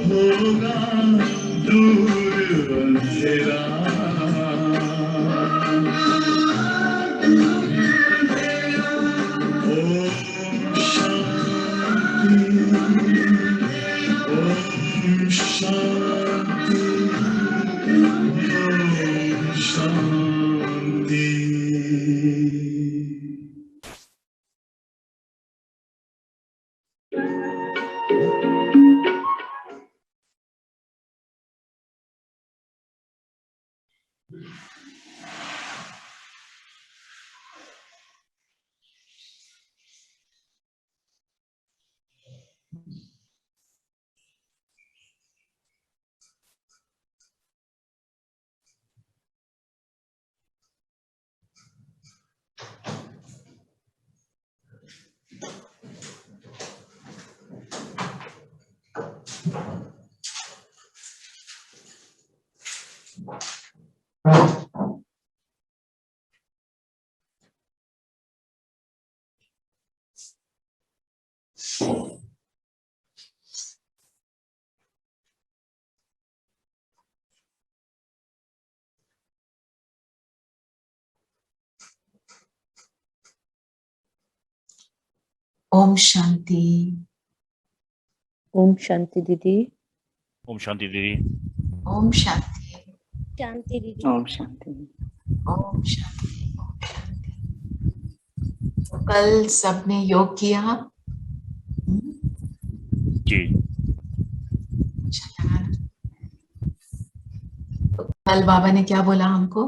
होगा दूर अंधेरा, ओम शांति, ओम शांति, ओम शांति। ओम शांति। ओम शांति दीदी। ओम शांति दीदी। ओम शांति। शांति दीदी। ओम शांति। ओम शांति। ओम शांति। तो कल सबने योग किया? जी। अच्छा लगा ना? तो कल बाबा ने क्या बोला हमको?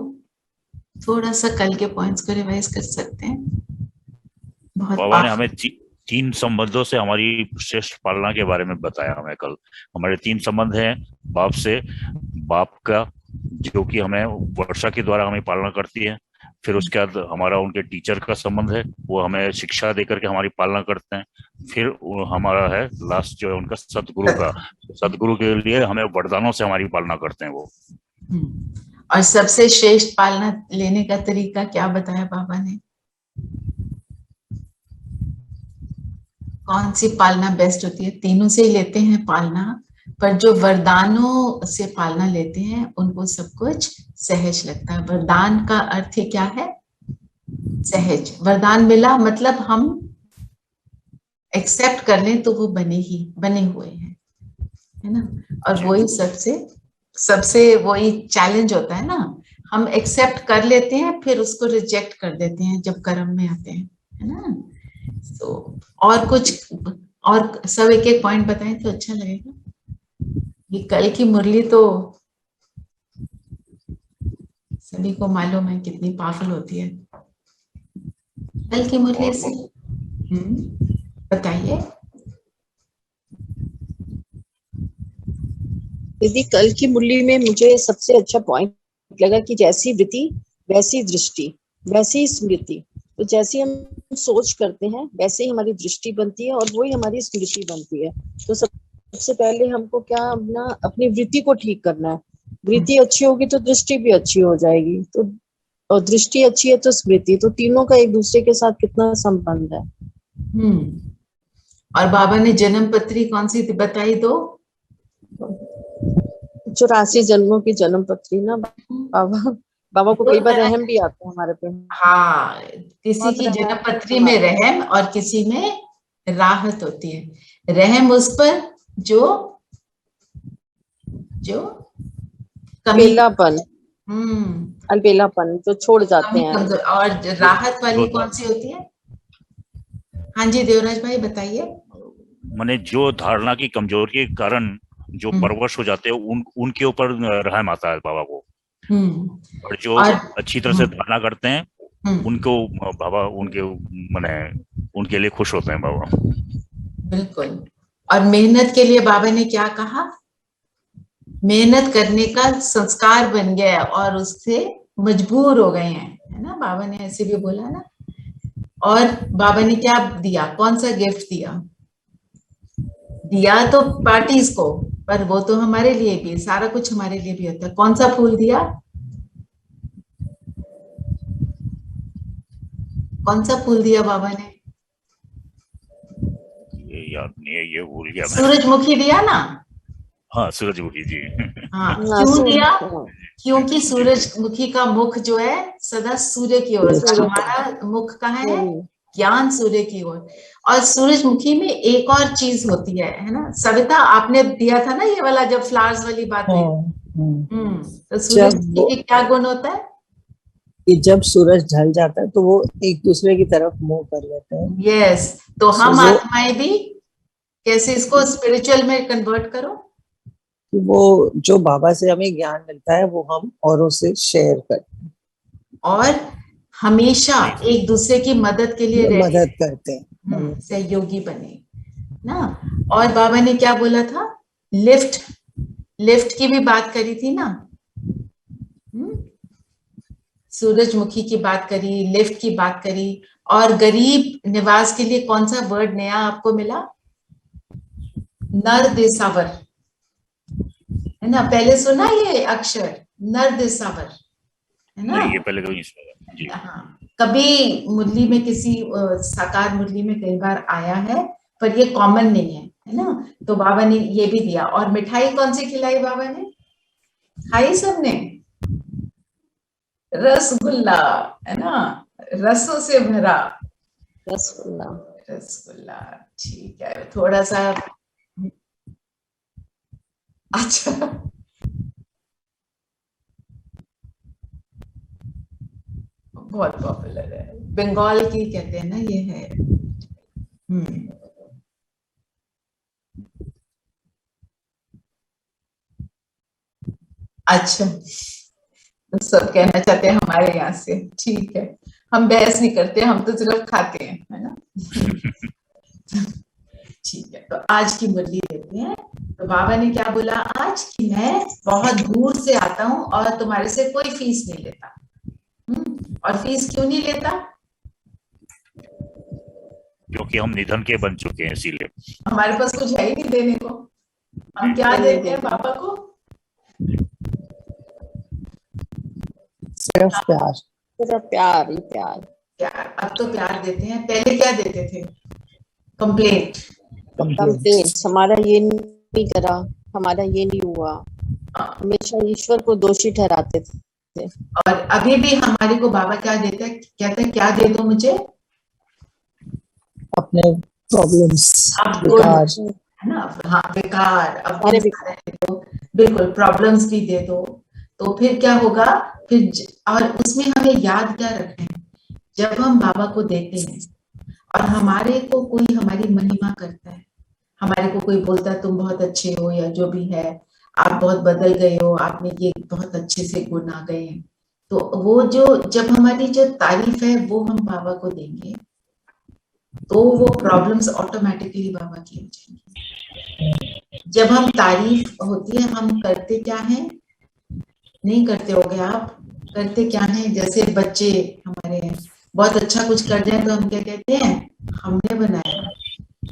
थोड़ा सा कल के पॉइंट्स को रिवाइज कर सकते हैं? बहुत बाबा ने हमें तीन संबंधों से हमारी श्रेष्ठ पालना के बारे में बताया हमें कल। हमारे 3 संबंध हैं बाप से, बाप का जो कि हमें वर्षा के द्वारा हमें पालना करती है, फिर उसके बाद हमारा उनके टीचर का संबंध है, वो हमें शिक्षा देकर के हमारी पालना करते हैं, फिर हमारा है लास्ट जो है उनका सतगुरु का, सतगुरु के लिए हमें वरदानों से हमारी पालना करते हैं वो। और सबसे श्रेष्ठ पालना लेने का तरीका क्या बताया बाबा ने? कौन सी पालना बेस्ट होती है? तीनों से ही लेते हैं पालना, पर जो वरदानों से पालना लेते हैं उनको सब कुछ सहज लगता है। वरदान का अर्थ ही क्या है? सहज। वरदान मिला मतलब हम एक्सेप्ट कर लें तो वो बने हुए हैं, है ना? और वही सबसे वही चैलेंज होता है ना, हम एक्सेप्ट कर लेते हैं फिर उसको रिजेक्ट कर देते हैं जब कर्म में आते हैं, है ना? तो और कुछ और सब एक एक पॉइंट बताएं तो अच्छा लगेगा। ये कल की मुरली तो सभी को मालूम है कितनी पावरफुल होती है कल की मुरली से। बताइए दीदी। कल की मुरली में मुझे सबसे अच्छा पॉइंट लगा कि जैसी वृत्ति वैसी दृष्टि वैसी स्मृति। तो जैसी हम सोच करते हैं वैसे ही हमारी दृष्टि बनती है और वही हमारी स्मृति बनती है। तो सबसे पहले हमको क्या अपना अपनी वृत्ति को ठीक करना है। वृत्ति अच्छी होगी तो दृष्टि भी अच्छी हो जाएगी, तो और दृष्टि अच्छी है तो स्मृति, तो तीनों का एक दूसरे के साथ कितना संबंध है। और बाबा ने जन्म पत्री कौन सी बताई? 84 जन्मों की जन्म पत्री ना। बाबा को कई बार रहम भी आता है हमारे पे। हाँ, किसी की जन्म पत्री में रहम और किसी में राहत होती है। रहम उस पर जो अकेलापन, अलबेलापन जो छोड़ जाते हैं। और राहत वाली कौन सी होती है? हाँ जी देवराज भाई बताइए। माने जो धारणा की कमजोरी के कारण जो परवश हो जाते हैं उनके ऊपर रहम आता है बाबा को। और जो अच्छी तरह से धारणा करते हैं उनको बाबा उनके लिए खुश होते हैं बाबा। बिल्कुल। और मेहनत के लिए बाबा ने क्या कहा? मेहनत करने का संस्कार बन गया और उससे मजबूर हो गए हैं, है ना? बाबा ने ऐसे भी बोला ना। और बाबा ने क्या दिया? कौन सा गिफ्ट दिया तो पार्टीज को, पर वो तो हमारे लिए भी, सारा कुछ हमारे लिए भी होता है। कौन सा फूल दिया? कौन सा फूल दिया बाबा ने? ये याद नहीं है, ये भूल गया मैं। सूरजमुखी दिया ना। हाँ, सूरजमुखी जी। हाँ, हाँ, क्यों दिया? हाँ, क्योंकि सूरजमुखी का मुख जो है सदा सूर्य की ओर, सूर्य हमारा मुख कहाँ है? हम्म, ज्ञान सूर्य की ओर। और सूरजमुखी में एक और चीज होती है ना सविता, आपने दिया था ना ये वाला जब फ्लावर्स वाली बात हुई। तो सूरजमुखी के क्या गुण होता है? कि जब सूरज ढल जाता है तो वो एक दूसरे की तरफ मुंह कर लेते हैं। यस, तो हम वो- आत्माएं भी कैसे इसको स्पिरिचुअल में कन्वर्ट करो? कि वो जो बाबा से हमें ज्ञान मिलता है वो हम औरों से शेयर करते और हमेशा एक दूसरे की मदद के लिए हैं, ready मदद करते हैं। सहयोगी बने ना। और बाबा ने क्या बोला था? लिफ्ट, लिफ्ट की भी बात करी थी ना। सूरजमुखी की बात करी, लिफ्ट की बात करी, और गरीब निवास के लिए कौन सा वर्ड नया आपको मिला? नरदेसावर, है ना? पहले सुना ये अक्षर नरदेसावर, है ना? नहीं, ये पहले कभी नहीं सुना जी। हाँ, कभी मुरली में किसी साकार मुरली में कई बार आया है, पर ये कॉमन नहीं है ना? तो बाबा ने ये भी दिया। और मिठाई कौन सी खिलाई बाबा ने? खाई सबने? रसगुल्ला, है ना? रसों से भरा रसगुल्ला। रसगुल्ला, ठीक है। थोड़ा सा अच्छा, बहुत पॉपुलर है, बंगाल की कहते हैं ना ये है। अच्छा, तो सब कहना चाहते हैं हमारे यहाँ से, ठीक है। हम बहस नहीं करते, हम तो सिर्फ खाते हैं, है ना? ठीक है, तो आज की मुरली देते हैं। तो बाबा ने क्या बोला आज? कि मैं बहुत दूर से आता हूँ और तुम्हारे से कोई फीस नहीं लेता। और फीस क्यों नहीं लेता? क्योंकि हम निधन के बन चुके हैं, इसीलिए। हमारे पास कुछ है ही नहीं देने को। हम क्या देते हैं बाबा को? सिर्फ प्यार। सिर्फ प्यार ही प्यार। प्यार, अब तो प्यार देते हैं। पहले क्या देते थे? कंप्लेंट। कंप्लेंट्स, हमारा ये नहीं करा, हमारा ये नहीं हुआ, हमेशा ईश्वर को दोषी ठहराते थे। और अभी भी हमारे को बाबा क्या देते हैं? कहते हैं क्या दे दो मुझे? अपने प्रॉब्लम्स, अब विकार, है ना? हाँ, विकार, अब अरे दे दो, बिल्कुल, प्रॉब्लम्स भी दे दो। तो फिर क्या होगा? फिर और उसमें हमें याद क्या रखना है? जब हम बाबा को देते हैं और हमारे को कोई हमारी महिमा करता है, हमारे को कोई बोलता है तुम बहुत अच्छे हो, या जो भी है, आप बहुत बदल गए हो, आपने ये बहुत अच्छे से गुण आ गए हैं, तो वो जो जब हमारी जो तारीफ है वो हम बाबा को देंगे, तो वो प्रॉब्लम्स ऑटोमेटिकली बाबा की हो जाएंगी। जब हम तारीफ होती है, हम करते क्या है? नहीं करते होगे आप? करते क्या है? जैसे बच्चे हमारे हैं, बहुत अच्छा कुछ कर जाए तो हम क्या कहते हैं? हमने बनाया।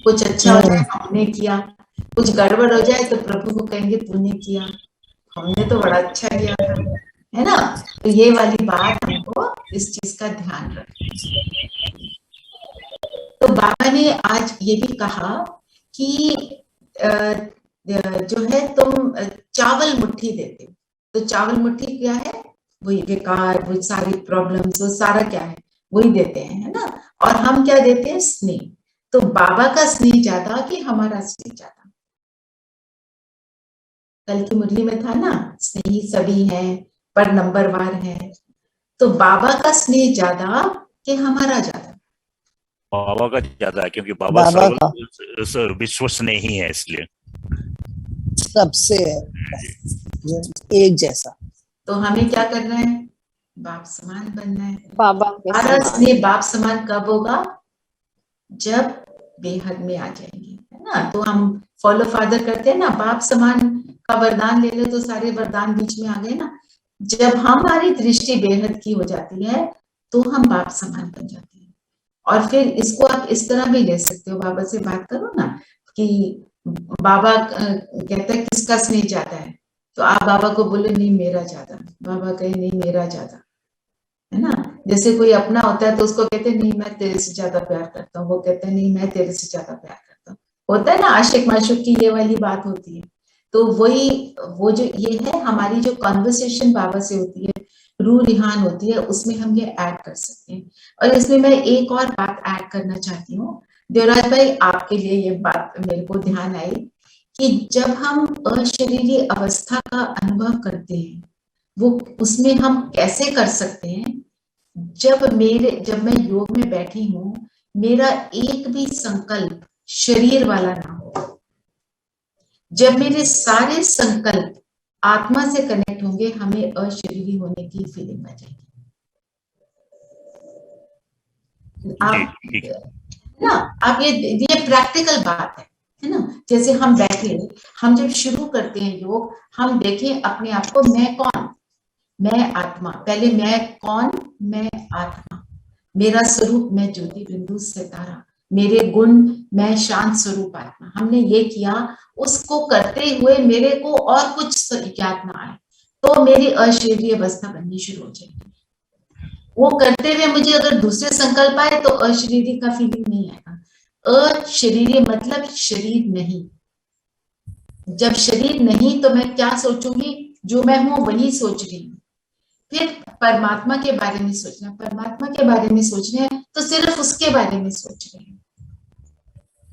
कुछ अच्छा हो जाए हमने किया, कुछ गड़बड़ हो जाए तो प्रभु को कहेंगे तूने किया, हमने तो बड़ा अच्छा किया था, है ना? तो ये वाली बात हमको इस चीज का ध्यान रखना। तो बाबा ने आज ये भी कहा कि जो है तुम चावल मुट्ठी देते हो, तो चावल मुट्ठी क्या है? वही विकार, वो सारी प्रॉब्लम्स, वो सारा क्या है? वही देते हैं, है ना? और हम क्या देते हैं? स्नेह। तो बाबा का स्नेह ज्यादा कि हमारा स्नेह ज्यादा? कल की मुरली में था ना, स्नेही सभी हैं पर नंबरवार है। तो बाबा का स्नेह ज्यादा कि हमारा ज्यादा? बाबा का ज्यादा है, क्योंकि बाबा विश्वसनीय है, इसलिए सबसे एक जैसा। तो हमें क्या करना है? बाप समान बनना है। बाबा हमारा स्नेह बाप समान कब होगा? जब बेहद में आ जाएंगे, है ना? तो हम फॉलो फादर करते हैं ना, बाप समान का वरदान ले लो तो सारे वरदान बीच में आ गए ना। जब हमारी दृष्टि बेहद की हो जाती है तो हम बाप समान बन जाते हैं। और फिर इसको आप इस तरह भी ले सकते हो, बाबा से बात करो ना कि बाबा कहता है किसका स्नेह ज्यादा है, तो आप बाबा को बोलो नहीं मेरा ज्यादा, बाबा कहे नहीं मेरा ज्यादा, है ना? जैसे कोई अपना होता है तो उसको कहते हैं नहीं मैं तेरे से ज्यादा प्यार करता हूँ, वो कहते हैं नहीं मैं तेरे से ज्यादा प्यार करता हूँ। होता है ना, आशिक माशूक की ये वाली बात होती है। तो वही वो जो ये है हमारी जो कॉन्वर्सेशन बाबा से होती है, रूह रिहान होती है, उसमें हम ये ऐड कर सकते हैं। और इसमें मैं एक और बात ऐड करना चाहती हूँ देवराज भाई, आपके लिए ये बात मेरे को ध्यान आई कि जब हम अशरीरी अवस्था का अनुभव करते हैं, वो उसमें हम कैसे कर सकते हैं, जब मैं योग में बैठी हूँ, मेरा एक भी संकल्प शरीर वाला ना हो। जब मेरे सारे संकल्प आत्मा से कनेक्ट होंगे, हमें अशरीरी होने की फीलिंग आ जाएगी। आप ना, आप ये प्रैक्टिकल बात है ना। जैसे हम बैठे, हम जब शुरू करते हैं योग, हम देखें अपने आप को, मैं कौन, मैं आत्मा। पहले मैं कौन, मैं आत्मा, मेरा स्वरूप मैं ज्योति बिंदु सितारा, मेरे गुण मैं शांत स्वरूप आत्मा। हमने ये किया, उसको करते हुए मेरे को और कुछ याद ना आए तो मेरी अशरीरी अवस्था बननी शुरू हो जाएगी। वो करते हुए मुझे अगर दूसरे संकल्प आए तो अशरीरी का फीलिंग नहीं आएगा। अशरीरी मतलब शरीर नहीं। जब शरीर नहीं तो मैं क्या सोचूंगी, जो मैं हूं वही सोच रही हूँ। फिर परमात्मा के बारे में सोचना, परमात्मा के बारे में सोचना है तो सिर्फ उसके बारे में सोच रहे हैं,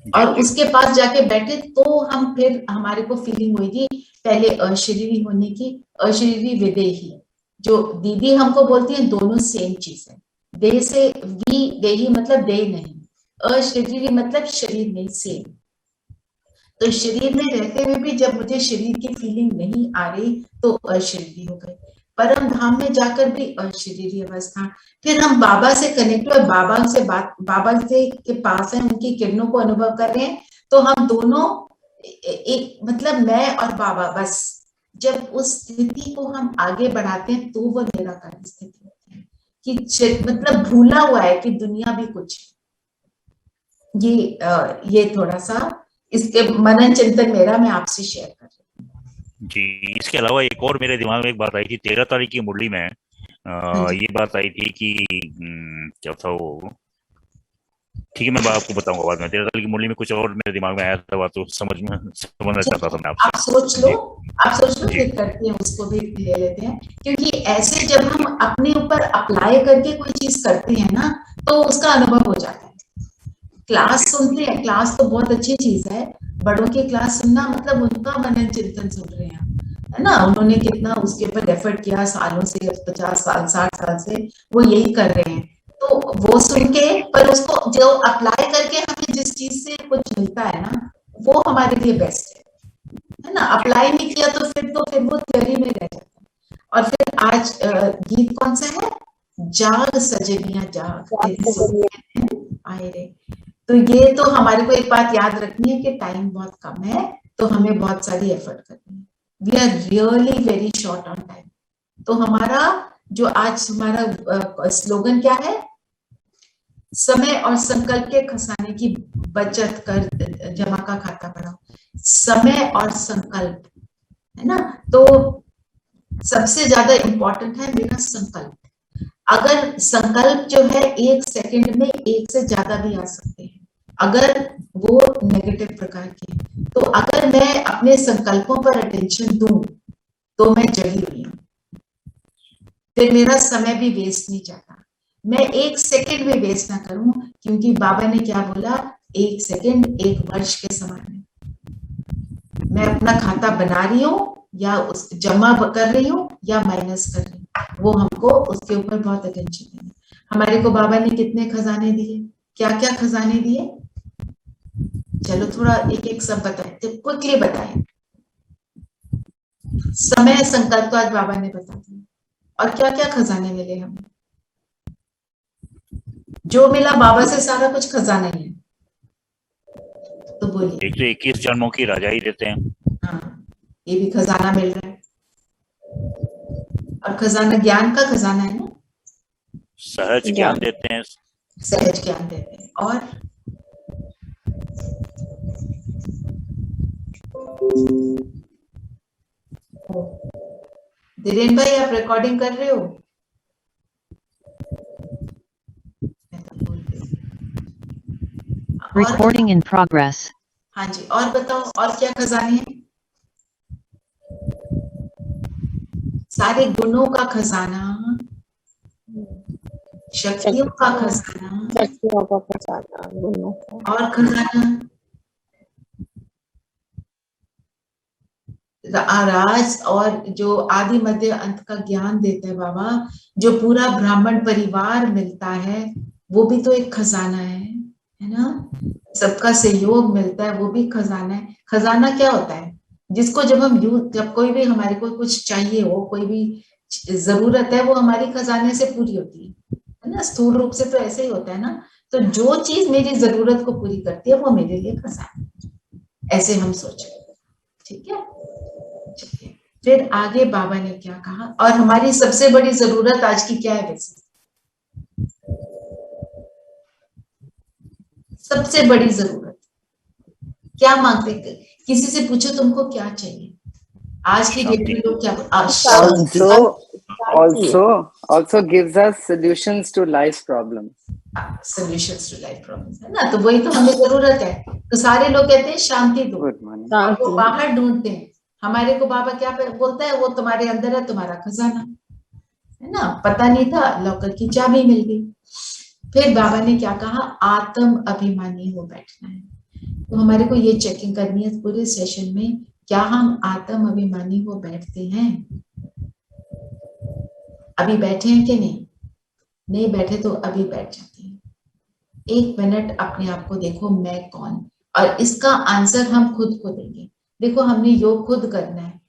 और उसके पास जाके बैठे तो हम फिर हमारे को फीलिंग होगी पहले अशरीरी होने की, अशरीरी विदेही। जो दीदी हमको बोलती है, दोनों सेम चीज है। देह से देही मतलब देह नहीं, अशरीरी मतलब शरीर नहीं, सेम। तो शरीर में रहते हुए भी जब मुझे शरीर की फीलिंग नहीं आ रही तो अशरीरी हो गई। परम धाम में जाकर भी अशरीरी अवस्था। फिर हम बाबा से कनेक्ट हुए, बाबा से के पास है, उनकी किरणों को अनुभव कर रहे हैं, तो हम दोनों एक मतलब मैं और बाबा, बस जब उस स्थिति को हम आगे बढ़ाते हैं तो वो निराकार स्थिति होती है कि मतलब भूला हुआ है कि दुनिया भी कुछ है। ये थोड़ा सा इसके मनन चिंतन मेरा मैं आपसे शेयर कर रही हूँ जी। इसके अलावा एक और मेरे दिमाग में एक बात आई थी 13 तारीख की मुरली में। ये बात आई थी कि क्या था वो, ठीक है मैं आपको बताऊंगा बाद में। 13 तारीख की मुरली में कुछ और मेरे दिमाग में आया था, बात तो समझना चाहता था मैं आपसे। आप सोच लो फिर करते हैं, उसको भी ले लेते हैं। क्योंकि ऐसे जब हम अपने ऊपर अप्लाई करके कोई चीज करते हैं ना, तो उसका अनुभव हो जाता है। क्लास सुनते हैं, क्लास तो बहुत अच्छी चीज है, बड़ों की क्लास सुनना मतलब उनका मनन चिंतन सुन रहे हैं, है ना। उन्होंने कितना उसके ऊपर एफर्ट किया सालों से, 50 साल 60 साल से वो यही कर रहे हैं। तो वो सुन के, पर उसको जो अप्लाई करके हमें जिस चीज से कुछ मिलता है ना, वो हमारे लिए बेस्ट है ना। अप्लाई नहीं किया तो फिर वो थ्योरी में रह जाता है। और फिर आज गीत कौन सा है, जाग सजनिया जाग आए रे। तो ये तो हमारे को एक बात याद रखनी है कि टाइम बहुत कम है, तो हमें बहुत सारी एफर्ट करनी है। We are really very short on time. तो हमारा जो आज हमारा स्लोगन क्या है, समय और संकल्प के खजाने की बचत कर, जमा का खाता बढ़ाओ। समय और संकल्प, है ना। तो सबसे ज्यादा इंपॉर्टेंट है मेरा संकल्प। अगर संकल्प जो है 1 सेकंड में 1 से ज्यादा भी आ सकते हैं, अगर वो नेगेटिव प्रकार के, तो अगर मैं अपने संकल्पों पर अटेंशन दूं तो मैं जगी हुई हूं, फिर मेरा समय भी वेस्ट नहीं जाता। मैं 1 सेकंड भी वेस्ट ना करूं, क्योंकि बाबा ने क्या बोला, 1 सेकंड 1 वर्ष के समान है। मैं अपना खाता बना रही हूँ या उस जमा कर रही हूँ या माइनस कर रही हूँ, वो हमको उसके ऊपर बहुत अटेंशन देना। हमारे को बाबा ने कितने खजाने दिए, क्या क्या खजाने दिए, चलो थोड़ा एक एक सब बताए, क्विकली बताए। समय संकल्प तो आज बाबा ने बता दिया, और क्या क्या खजाने मिले हमें। जो मिला बाबा से सारा कुछ खजाना ही है। तो बोलिए। एक तो 21 जन्मों की राजाई देते हैं। हाँ, ये भी खजाना मिल रहा है, और खजाना ज्ञान का खजाना है ना। सहज ज्ञान देते हैं, सहज ज्ञान देते हैं। और धीरेन भाई, आप रिकॉर्डिंग कर रहे हो? Recording in progress. हाँ जी, और बताओ और क्या खजाने हैं? सारे गुणों का खजाना, शक्तियों का खजाना शक्तियों का खजाना, गुणों का। और खजाना राज और जो आदि मध्य अंत का ज्ञान देता है बाबा, जो पूरा ब्राह्मण परिवार मिलता है, वो भी तो एक खजाना है ना। सबका सहयोग मिलता है, वो भी खजाना है। खजाना क्या होता है? जिसको जब हम जब कोई भी हमारे को कुछ चाहिए हो, कोई भी जरूरत है, वो हमारी खजाने से पूरी होती है ना। स्थूल रूप से तो ऐसे ही होता है ना। तो जो चीज मेरी जरूरत को पूरी करती है, वो मेरे लिए खजाना, ऐसे हम सोचे। ठीक है, चलिए फिर आगे बाबा ने क्या कहा, और हमारी सबसे बड़ी जरूरत आज की क्या है? वैसे सबसे बड़ी जरूरत क्या मांगते? किसी से पूछो तुमको क्या चाहिए आज की डेट में? लोग क्या also gives us solutions to life's problems. Solutions to life problems, है ना। तो वही तो हमें जरूरत है। तो सारे लोग कहते हैं शांति दो, Good morning. और वो बाहर ढूंढते हैं। हमारे को बाबा क्या बोलता है? वो तुम्हारे अंदर है, तुम्हारा खजाना, है ना। पता नहीं था, लॉकर की चाबी मिल गई। फिर बाबा ने क्या कहा? आत्म अभिमानी हो बैठना है। तो हमारे को ये चेकिंग करनी है पूरे सेशन में, क्या हम आत्म अभिमानी हो बैठते हैं? अभी बैठे हैं कि नहीं? नहीं बैठे तो अभी बैठ जाते हैं। 1 मिनट अपने आप को देखो, मैं कौन? और इसका आंसर हम खुद को देंगे। देखो, हमने योग खुद करना है।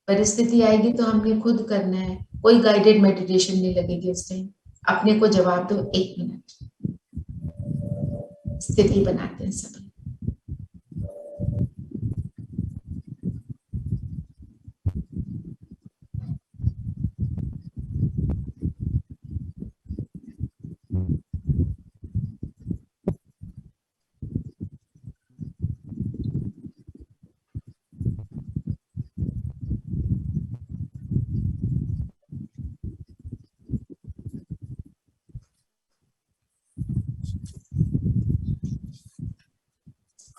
परिस्थिति आएगी तो हमने खुद करना है। कोई गाइडेड मेडिटेशन नहीं लगेगी उस टाइम। अपने को जवाब दो, 1 मिनट स्थिति बनाते हैं सभी।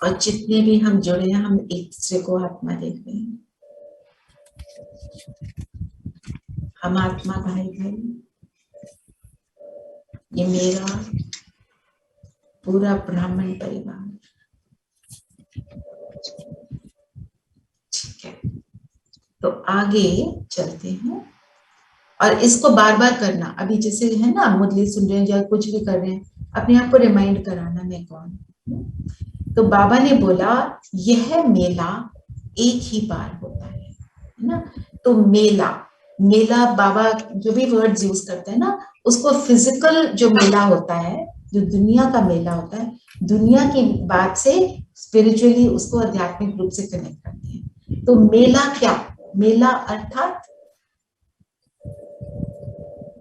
और जितने भी हम जुड़े हैं, हम एक दूसरे को आत्मा देख रहे हैं। हम आत्मा भाई भाई, ये मेरा पूरा ब्राह्मण परिवार। ठीक है, तो आगे चलते हैं। और इसको बार बार करना। अभी जैसे है ना, मुरली सुन रहे हैं या कुछ भी कर रहे हैं, अपने आप को रिमाइंड कराना, मैं कौन। तो बाबा ने बोला, यह मेला एक ही बार होता है ना। तो मेला, मेला बाबा जो भी वर्ड्स यूज करते हैं ना, उसको फिजिकल जो मेला होता है, जो दुनिया का मेला होता है, दुनिया की बात से स्पिरिचुअली उसको आध्यात्मिक रूप से कनेक्ट करते हैं। तो मेला क्या? मेला अर्थात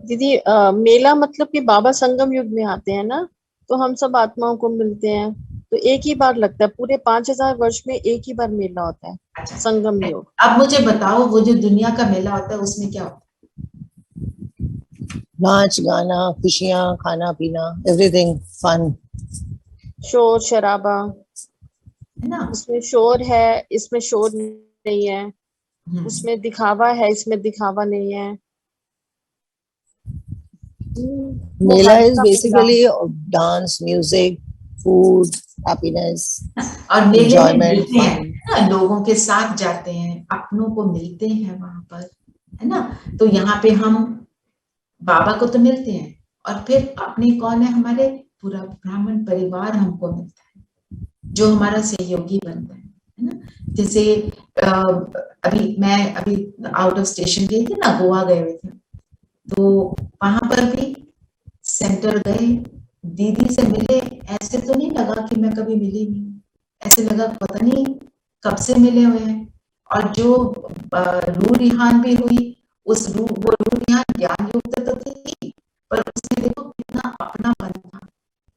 दीदी मेला मतलब कि बाबा संगम युग में आते हैं ना, तो हम सब आत्माओं को मिलते हैं। तो एक ही बार लगता है, पूरे 5000 वर्ष में एक ही बार मेला होता है। अच्छा, संगम योग। अब मुझे बताओ, वो जो दुनिया का मेला होता है उसमें क्या होता है? नाच गाना, खुशियां, खाना पीना, एवरीथिंग फन, शोर शराबा, है ना। इसमें शोर है, इसमें शोर नहीं है। उसमें दिखावा है, इसमें दिखावा नहीं है। मेला is basically dance, music, food, happiness और मेले में Enjoyment, मिलते हैं fun. ना, लोगों के साथ जाते हैं, अपनों को मिलते हैं वहां पर, है ना। तो यहाँ पे हम बाबा को तो मिलते हैं, और फिर अपने कौन है? हमारे पूरा ब्राह्मण परिवार हमको मिलता है, जो हमारा सहयोगी बनता है ना। जैसे मैं अभी आउट ऑफ स्टेशन गई थी ना, गोवा गए हुए थे। तो वहां पर भी सेंटर गए, दीदी से मिले। ऐसे तो नहीं लगा कि मैं कभी मिली नहीं, ऐसे लगा पता नहीं कब से मिले हुए हैं। और जो रूह रिहान भी हुई, उस वो रूह रिहान ज्ञान युक्त तो थी, पर उसमें देखो कितना अपनापन था।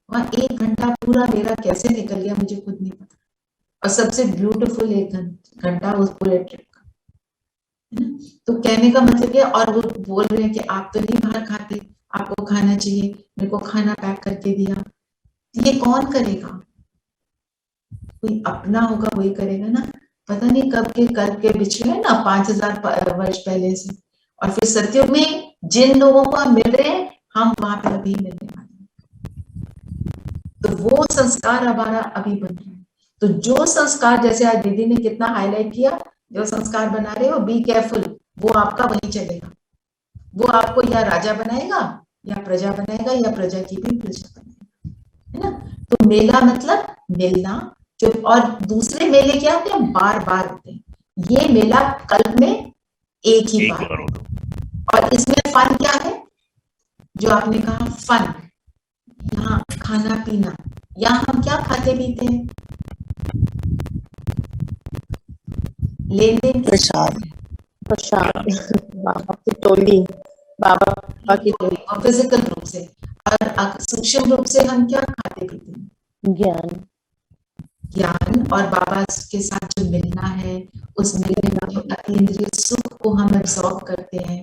वहाँ 1 घंटा पूरा मेरा कैसे निकल गया मुझे खुद नहीं पता। और सबसे ब्यूटीफुल 1 घंटा उस पूरे ट्रिप का, है ना। तो कहने का मतलब ये, और वो बोल रहे हैं कि आप तो नहीं बाहर खाते, आपको खाना चाहिए। मेरे को खाना पैक करके दिया। ये कौन करेगा? कोई अपना होगा वही करेगा ना। पता नहीं कब के बिछड़े हैं ना, 5000 वर्ष पहले से, और फिर सतयुग में जिन लोगों को हम मिल रहे हैं हम वहां पर अभी मिलने वाले हैं, तो वो संस्कार हमारा अभी बन रहा है। तो जो संस्कार, जैसे आज दीदी ने कितना हाईलाइट किया, जो संस्कार बना रहे हो बी केयरफुल, वो आपका वही चलेगा। वो आपको या राजा बनाएगा या प्रजा बनाएगा या प्रजा की भी प्रजा बनाएगा, है ना। तो मेला मतलब मिलना, जो और दूसरे मेले क्या होते हैं, बार बार होते हैं। ये मेला कल्प में एक ही एक बार बार होगा। और इसमें फन क्या है, जो आपने कहा फन, यहाँ खाना पीना, यहाँ हम क्या खाते पीते हैं, लेन देन प्रसाद। प्रसाद, बाबा की टोली, बाबा की टोली, और फिजिकल रूप से, और सूक्ष्म रूप से हम क्या खाते पीते हैं, ज्ञान, ज्ञान। और बाबा के साथ जो मिलना है, उस मिलने में जो अतीन्द्रिय सुख को हम एब्सॉर्ब करते हैं,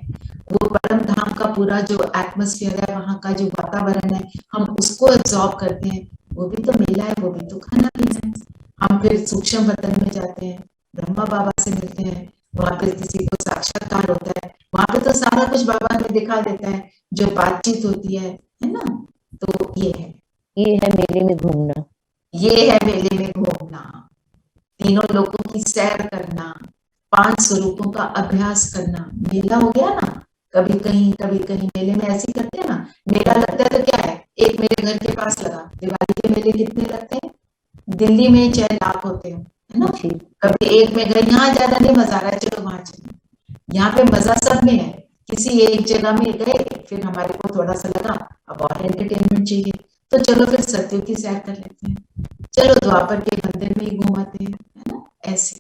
वो परम धाम का पूरा जो एटमॉस्फेयर है, वहाँ का जो वातावरण है, हम उसको एब्सॉर्ब करते हैं, वो भी तो मेला है, वो भी तो खाना पीना है। हम फिर सूक्ष्म वतन में जाते हैं, ब्रह्मा बाबा से मिलते हैं, वहां पे किसी को साक्षात्कार होता है, वहां पे तो सारा कुछ बाबा हमें दिखा देता है, जो बातचीत होती है ना। तो ये है मेले में घूमना, ये है मेले में घूमना, तीनों लोगों की सैर करना, 5 स्वरूपों का अभ्यास करना। मेला हो गया ना, कभी कहीं मेले में ऐसे करते हैं ना, मेला लगता है तो क्या है, एक मेरे घर के पास लगा, दिवाली के मेले कितने लगते हैं, दिल्ली में 6 लाख होते हैं, है ना। कभी एक में गए, यहाँ ज्यादा नहीं मजा आ रहा है, चलो वहां चलो। यहाँ पे मजा सब में है, किसी एक जगह में गए, फिर हमारे को थोड़ा सा लगा अब और एंटरटेनमेंट चाहिए, तो चलो फिर सत्युग की सैर कर लेते हैं, चलो द्वापर के मंदिर में ही घूमाते हैं, है ना, ऐसे।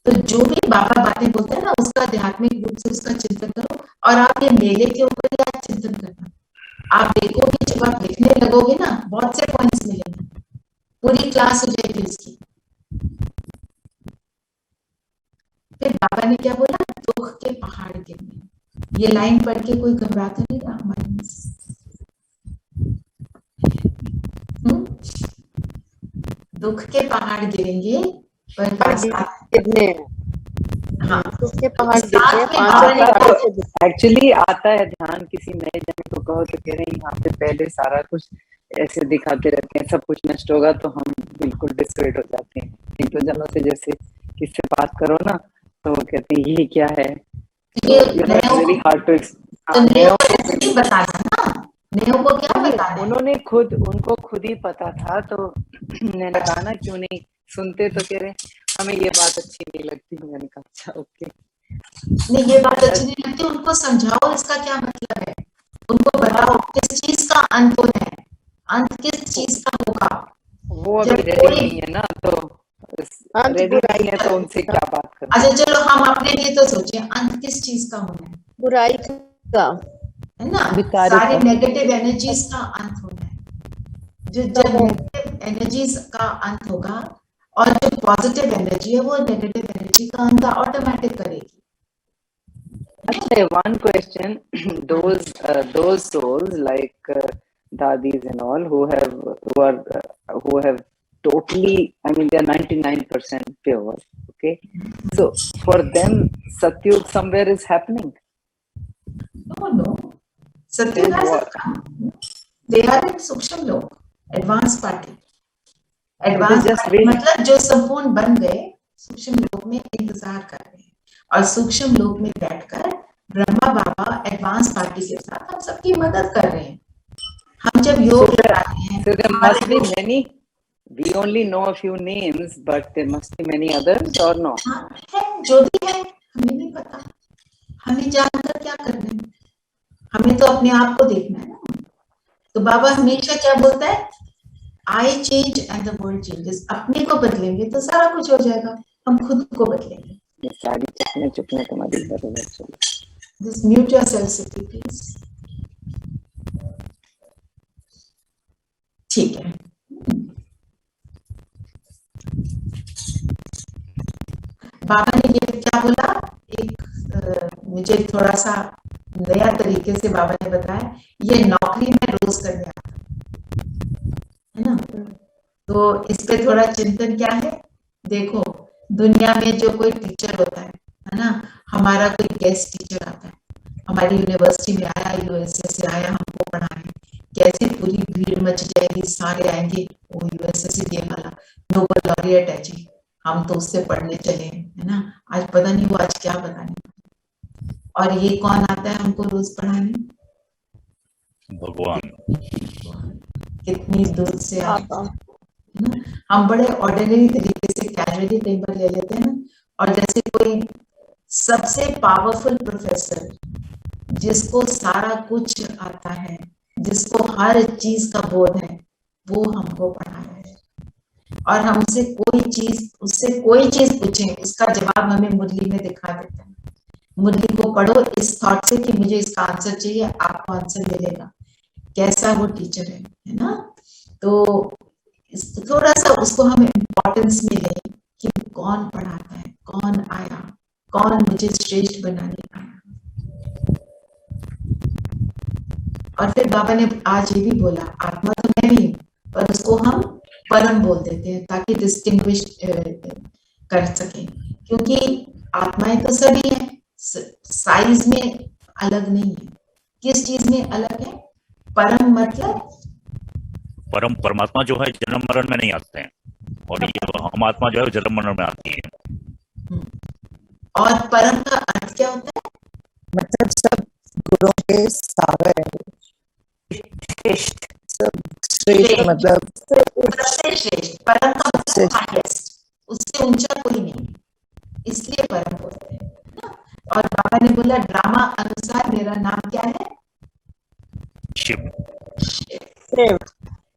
तो जो भी बाबा बातें बोलते हैं ना, उसका आध्यात्मिक रूप से उसका चिंतन करो, और आप ये मेले के ऊपर ही आप चिंतन करना। आप देखोगे, जब आप लिखने लगोगे ना, बहुत से पॉइंट्स मिलेंगे, पूरी क्लास हो जाएगी इसकी। फिर बाबा ने क्या बोला, दुख के पहाड़ गिरने। ये लाइन पढ़ के कोई घबरा तो नहीं रहा हमारे में से? दुख के पहाड़ गिरेंगे, पर कितने हाँ, उसके पहाड़ साथ गिरते में हैं, बाबा ने एक्चुअली आता है ध्यान, किसी नए जन को कहो तो कह रहे हैं यहाँ पे पहले सारा कुछ ऐसे दिखाते रहते हैं, सब कुछ नष्ट होगा तो हम बिल्कुल डिस्ट्रॉयड हो जाते हैं। एक तो जनों से जैसे किससे बात करो ना, तो वो कहते हैं ये क्या है, ये वेरी हार्ड टू तो नेओ को ऐसे नहीं बताना ना, नेओ को क्या बताना, उन्होंने उनको खुद ही पता था, तो मैंने कहा ना क्यों नहीं सुनते, तो कह रहे हमें ये बात अच्छी नहीं लगती। मैंने कहा अच्छा ओके, नहीं ये बात अच्छी नहीं लगती, उनको समझाओ इसका क्या मतलब है, उनको बताओ किस चीज का अंत होना है, अंत किस चीज का होगा। वो अभी रेडी नहीं है ना, तो रेडी नहीं है तो उनसे क्या बात करें। अच्छा चलो हम अपने लिए तो सोचे, अंत किस चीज का होना है, बुराई का, है ना, विकारों सारी का। नेगेटिव एनर्जीज का अंत होना है। जब नेगेटिव एनर्जीज का अंत होगा, और जो पॉजिटिव एनर्जी है वो नेगेटिव एनर्जी का अंत ऑटोमेटिक करेगी। अच्छा, one question, those souls like dadis and all who have totally, I mean they are 99% pure, okay, so for them Satyug somewhere is happening. No, Satyug hasn't come. They are in सूक्ष्म लोक, advance party. Advance मतलब जो संपूर्ण बन गए, सूक्ष्म लोक में इंतजार कर रहे हैं, और सूक्ष्म लोक में बैठकर ब्रह्मा बाबा एडवांस पार्टी के साथ हम सबकी मदद कर रहे हैं। हम जब योग लगाते हैं, So there must be many. We only know a few names, but there must be many others, or no? हाँ, है, जो भी है हमें नहीं पता, हमें जानकर क्या करना है, हमें तो अपने आप को देखना है ना। तो बाबा हमेशा क्या बोलता है, I change and the world changes. अपने को बदलेंगे तो सारा कुछ हो जाएगा, हम खुद को बदलेंगे। ये सारी चुपने तुम्हारी बराबर चलो। Just mute yourself, Siti, please. ठीक है, बाबा ने ये क्या बोला, मुझे थोड़ा सा नया तरीके से बाबा ने बताया, ये नौकरी में रोज करने आता है ना। तो इस पे थोड़ा चिंतन क्या है, देखो दुनिया में जो कोई टीचर होता है ना, हमारा कोई गेस्ट टीचर आता है, हमारी यूनिवर्सिटी में आया, यूएसए से आया, हमको पढ़ाने, कैसे पूरी भीड़ मच जाएगी, सारे आएंगे, वो यूएसए वाला नोबेल लॉरिएट है जी, हम तो उससे पढ़ने चले हैं, है ना, आज पता नहीं वो आज क्या बताने, और ये कौन आता है हमको रोज पढ़ाने? भगवान। कितनी दूर से आता है ना। हम बड़े ऑर्डिनरी तरीके से कैजुअली कई बार ले लेते हैं ना, और जैसे कोई सबसे पावरफुल प्रोफेसर जिसको सारा कुछ आता है, जिसको हर चीज का बोध है, वो हमको पढ़ा रहा है, और हमसे उससे कोई चीज पूछे, उसका जवाब हमें मुरली में दिखा देता है। मुरली को पढ़ो इस थॉट से कि मुझे इसका आंसर चाहिए, आपको आंसर मिलेगा। कैसा वो टीचर है ना। तो थोड़ा सा उसको हम इम्पोर्टेंस में लें कि कौन पढ़ाता है, कौन आया, कौन मुझे श्रेष्ठ बनाने आया। और फिर बाबा ने आज ये भी बोला, आत्मा तो मैं भी हूँ, पर उसको हम परम बोल देते हैं ताकि डिस्टिंग्विश कर सके, क्योंकि आत्माएं तो सभी है, साइज में अलग नहीं है। किस चीज में अलग है? परम मतलब परमात्मा जो है जन्म मरण में नहीं आते हैं, और ये हम आत्मा जो है जन्म मरण में आती है। और परम का अर्थ क्या होता है? मतलब सब गुणों के सागर है, सब श्रेष्ठ, मतलब सबसे श्रेष्ठ। परम का मतलब हाईएस्ट, उससे ऊंचा कोई नहीं, इसलिए परम बोलते हैं ना। और बाबा ने बोला ड्रामा अनुसार मेरा नाम क्या है? शिव।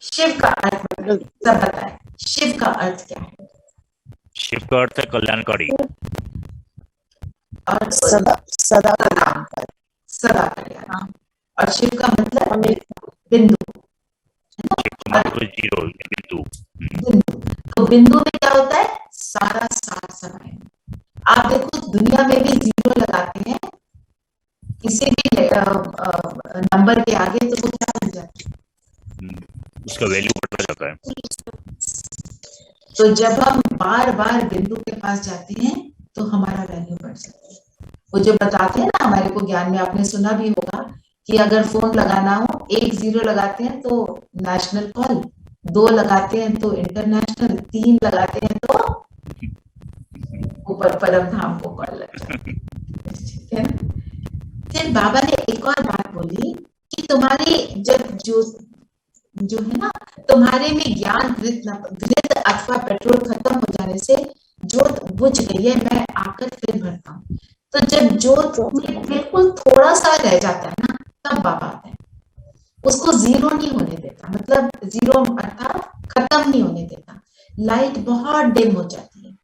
शिव का अर्थ सब बताए, शिव का अर्थ क्या है? शिव का अर्थ है कल्याणकारी, और सदा सदा कल्याणकारी, सदा कल्याण। और शिव का मतलब बिंदु, मतलब जीरो, बिंदु। बिंदु। तो बिंदु में क्या होता है? सारा सार समाये। आप देखो दुनिया में भी जीरो लगाते हैं किसी भी नंबर के आगे, तो वो क्या बन जाता है? उसका वैल्यू बढ़ता जाता है। तो जब हम बार बार बिंदु के पास जाते हैं तो हमारा वैल्यू बढ़ जाता है। वो जो बताते हैं ना हमारे को ज्ञान में, आपने सुना भी होगा कि अगर फोन लगाना हो, 1 0 लगाते हैं तो नेशनल कॉल, 2 लगाते हैं तो इंटरनेशनल, 3 लगाते हैं तो ऊपर परम धाम को कॉल लगता है ना। फिर बाबा ने एक और बात बोली कि तुम्हारे जब जो है ना, तुम्हारे में ज्ञान घृत अथवा पेट्रोल खत्म हो जाने से जोत बुझ गई है, मैं आकर फिर भरता हूँ। तो जब जोत में बिल्कुल थोड़ा सा रह जाता है ना, तब बाबा आता है, उसको जीरो नहीं होने देता, मतलब जीरो अर्थात खत्म नहीं होने देता। लाइट बहुत डिम हो जाती है।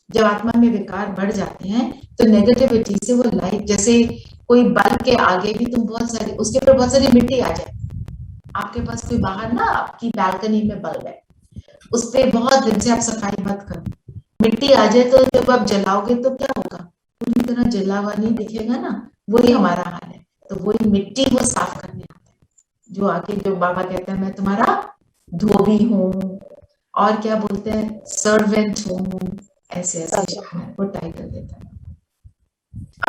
जब आत्मा में विकार बढ़ जाते हैं तो नेगेटिविटी से वो लाइट, जैसे कोई बल्ब के आगे भी तुम बहुत सारी, उसके ऊपर बहुत सारी मिट्टी आ जाए, आपके पास कोई बाहर ना आपकी बालकनी में बल्ब है, उस पर बहुत दिन से आप सफाई मत करो, मिट्टी आ जाए तो जब आप जलाओगे तो क्या होगा? पूरी तरह जला हुआ नहीं दिखेगा ना। वही हमारा हाल है। तो वही मिट्टी वो साफ करने आता है, जो आके जो बाबा कहता है मैं तुम्हारा धोबी हूँ, और क्या बोलते हैं, सर्वेंट हूँ, ऐसे ऐसे वो टाइटल देता है,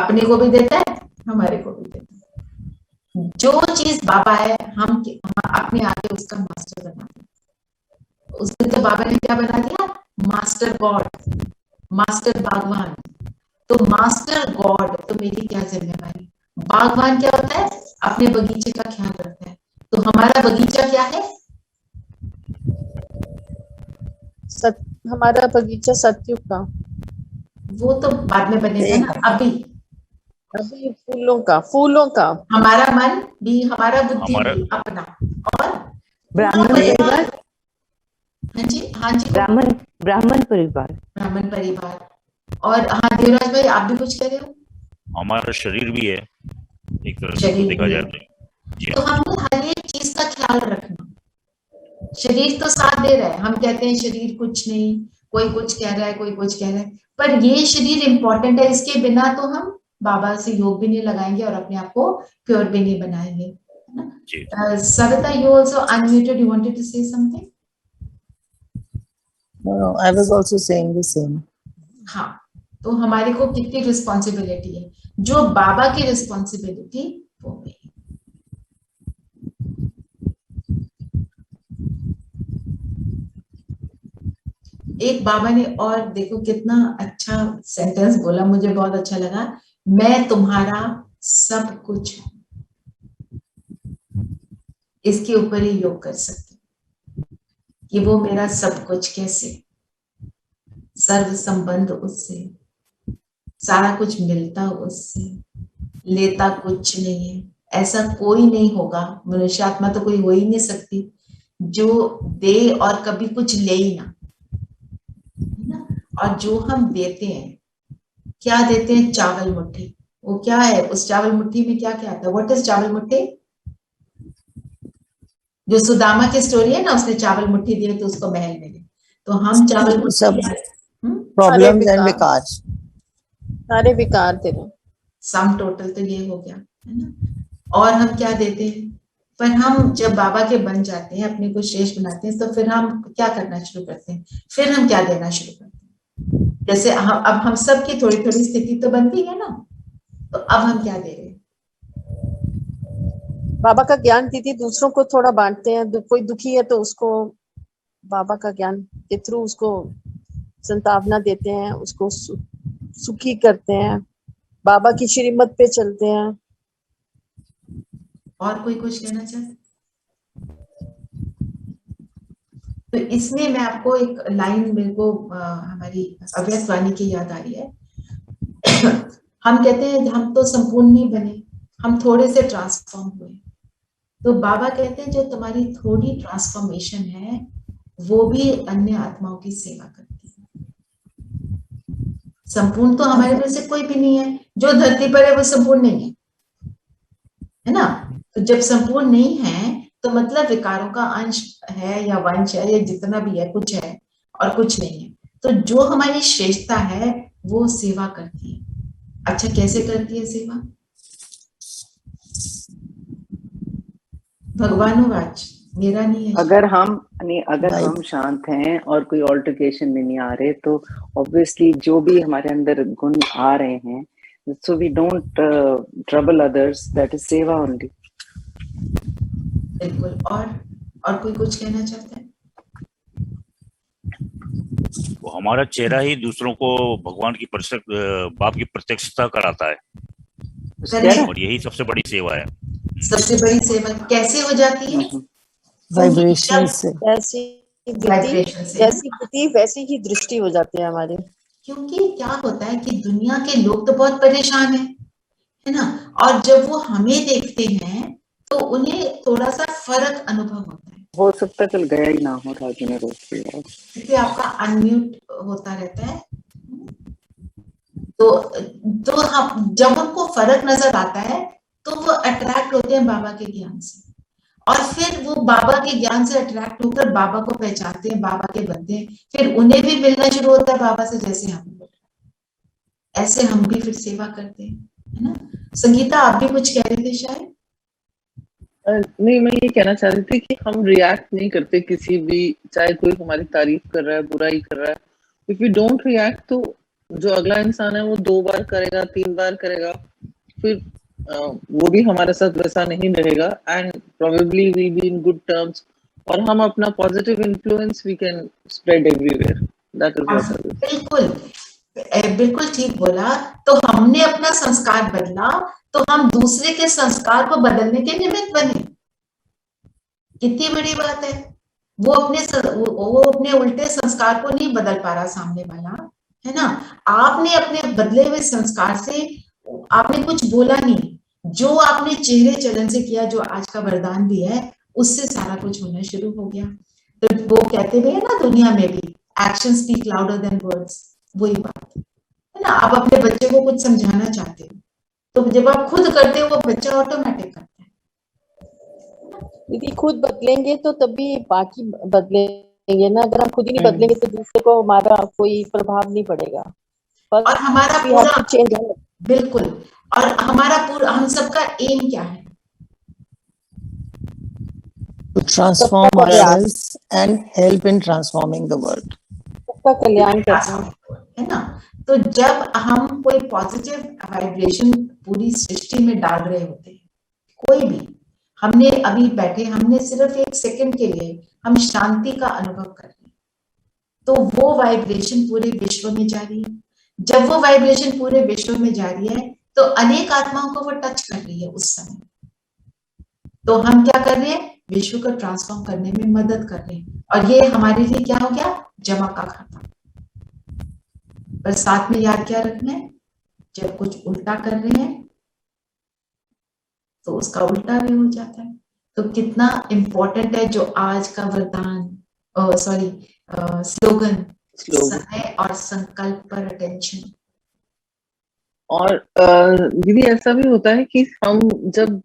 अपने को भी देता है, हमारे को भी देता है। जो चीज बाबा है हम अपने आगे उसका मास्टर बना दिया। उसने तो बाबा ने क्या बना दिया? मास्टर गॉड, मास्टर बागवान। तो मास्टर गॉड, तो मेरी क्या जिम्मेवारी? बागवान क्या होता है? अपने बगीचे का ख्याल रखता है। तो हमारा बगीचा क्या है? हमारा बगीचा सतयुग का, वो तो बाद में बनेगा ना, अभी फूलों का। हमारा मन भी, हमारा बुद्धि भी अपना, और ब्राह्मण परिवार। हाँ जी ब्राह्मण परिवार। ब्राह्मण परिवार। और हाँ देवराज भाई, आप भी कुछ कह रहे हो? हमारा शरीर भी है एक तरह से शरीर देखा भी जाए है। तो हमें हर एक चीज का ख्याल रखना। शरीर तो साथ दे रहा है, हम कहते हैं शरीर कुछ नहीं, कोई कुछ कह रहा है, कोई कुछ कह रहा है, पर ये शरीर इंपॉर्टेंट है, इसके बिना तो हम बाबा से योग भी नहीं लगाएंगे और अपने आप को प्योर भी नहीं बनाएंगे, है ना। Savita, you also unmuted, you wanted to say something? No, I was also saying the same. हाँ, तो हमारे को कितनी रिस्पॉन्सिबिलिटी है, जो बाबा की रिस्पॉन्सिबिलिटी वो मेरी। एक बाबा ने और देखो कितना अच्छा सेंटेंस बोला, मुझे बहुत अच्छा लगा, मैं तुम्हारा सब कुछ हूं। इसके ऊपर ही योग कर सकते कि वो मेरा सब कुछ कैसे, सर्व संबंध उससे, सारा कुछ मिलता उससे, लेता कुछ नहीं है। ऐसा कोई नहीं होगा, मनुष्य आत्मा तो कोई हो ही नहीं सकती जो दे और कभी कुछ ले ही ना, है ना। और जो हम देते हैं, क्या देते हैं, चावल मुट्ठी, वो क्या है, उस चावल मुट्ठी में क्या क्या आता है, व्हाट इज चावल मुट्ठी? जो सुदामा की स्टोरी है ना, उसने चावल मुट्ठी दिए तो उसको महल मिले, तो हम चावल सब मुट्ठी, प्रॉब्लम्स एंड विकार, सारे विकार तेरे। सम टोटल तो ये हो गया, है ना। और हम क्या देते हैं, पर हम जब बाबा के बन जाते हैं, अपने को श्रेष्ठ बनाते हैं, तो फिर हम क्या करना शुरू करते हैं, फिर हम क्या देना शुरू करते हैं। जैसे अब हम सब की थोड़ी थोड़ी स्थिति तो बनती है ना, तो अब हम क्या दे रहे हैं, बाबा का ज्ञान दीदी दूसरों को थोड़ा बांटते हैं, कोई दुखी है तो उसको बाबा का ज्ञान के थ्रू उसको संतावना देते हैं, उसको सुखी करते हैं, बाबा की श्रीमत पे चलते हैं। और कोई कुछ कहना चाहते? तो इसमें मैं आपको एक लाइन, मेरे को हमारी अव्यक्त वाणी की याद आ रही है। हम कहते हैं हम तो संपूर्ण नहीं बने, हम थोड़े से ट्रांसफॉर्म हुए। तो बाबा कहते हैं जो तुम्हारी थोड़ी ट्रांसफॉर्मेशन है वो भी अन्य आत्माओं की सेवा करती है। संपूर्ण तो हमारे में से कोई भी नहीं है, जो धरती पर है वो संपूर्ण नहीं है ना। तो जब संपूर्ण नहीं है तो मतलब विकारों का अंश है या वंश है या जितना भी है, कुछ है और कुछ नहीं है। तो जो हमारी श्रेष्ठता है वो सेवा करती है। अच्छा, कैसे करती है सेवा? भगवानुवाच, मेरा नहीं है। अगर हम शांत हैं और कोई ऑल्टरकेशन में नहीं आ रहे, तो ऑब्वियसली जो भी हमारे अंदर गुण आ रहे हैं, so we don't trouble others, that is सेवा only. बिल्कुल। और कोई कुछ कहना चाहता है? वो हमारा चेहरा ही दूसरों को भगवान की बाप की प्रत्यक्षता कराता है, और यही सबसे बड़ी सेवा है। सबसे बड़ी सेवा कैसे हो जाती है? वाइब्रेशन से, जैसी बुद्धि वैसी ही दृष्टि हो जाती है हमारी। क्योंकि क्या होता है कि दुनिया के लोग तो बहुत परेशान है ना, और जब वो हमें देखते हैं तो उन्हें थोड़ा सा फर्क अनुभव होता है। हो सकता है कल गया ही ना हो राजू ने रोक दिया, क्योंकि आपका अनम्यूट होता रहता है। तो हम जब उनको फर्क नजर आता है तो वो अट्रैक्ट होते हैं बाबा के ज्ञान से, और फिर वो बाबा के ज्ञान से अट्रैक्ट होकर बाबा को पहचानते हैं, बाबा के बनते हैं, फिर उन्हें भी मिलना शुरू होता है बाबा से, जैसे हम मिल रहे हैं। ऐसे हम भी फिर सेवा करते हैं, है ना। संगीता, आप भी कुछ कह रहे थे शायद? नहीं, मैं ये कहना चाह रही थी कि हम रिएक्ट नहीं करते किसी भी, चाहे कोई हमारी तारीफ कर रहा है, बुराई कर रहा है, इफ वी डोंट रिएक्ट तो जो अगला इंसान है वो 2 बार करेगा, 3 बार करेगा, फिर वो भी हमारे साथ वैसा नहीं रहेगा, and probably we be in good terms, और हम अपना positive influence we can spread everywhere. That is what. बिल्कुल ठीक बोला। तो हमने अपना संस्कार बदला तो हम दूसरे के संस्कार को बदलने के निमित्त बने। कितनी बड़ी बात है। वो अपने उल्टे संस्कार को नहीं बदल पा रहा सामने वाला, है ना। आपने अपने बदले हुए संस्कार से आपने कुछ बोला नहीं, जो आपने चेहरे चलन से किया, जो आज का वरदान भी है, उससे सारा कुछ होना शुरू हो गया। तो वो कहते भी है ना दुनिया में भी, action speak louder than words. वही बात है ना। आप अपने बच्चे को कुछ समझाना चाहते हो तो जब आप खुद करते हो वो बच्चा ऑटोमेटिक करता है। यदि खुद बदलेंगे तो तभी बाकी बदलेंगे ना। अगर हम खुद ही नहीं बदलेंगे तो दूसरे को हमारा कोई प्रभाव नहीं पड़ेगा। और हमारा पूरा चेंज है। बिल्कुल। और हमारा पूरा, हम सबका एम क्या है? to transform ourselves and help in transforming the world. सबका कल्याण करना है ना। तो जब हम कोई पॉजिटिव वाइब्रेशन पूरी सृष्टि में डाल रहे होते हैं, कोई भी, हमने अभी बैठे, हमने सिर्फ 1 सेकंड के लिए हम शांति का अनुभव कर रहे हैं, तो वो वाइब्रेशन पूरे विश्व में जा रही है। जब वो वाइब्रेशन पूरे विश्व में जा रही है तो अनेक आत्माओं को वो टच कर रही है उस समय। तो हम क्या कर रहे हैं, विश्व को ट्रांसफॉर्म करने में मदद कर रहे हैं। और ये हमारे लिए क्या हो गया, जमा का खाता। पर साथ में याद क्या रखना है, जब कुछ उल्टा कर रहे हैं तो उसका उल्टा भी हो जाता है। तो कितना इम्पोर्टेंट है जो आज का वरदान, स्लोगन, समय और संकल्प पर अटेंशन। और दीदी ऐसा भी होता है कि हम जब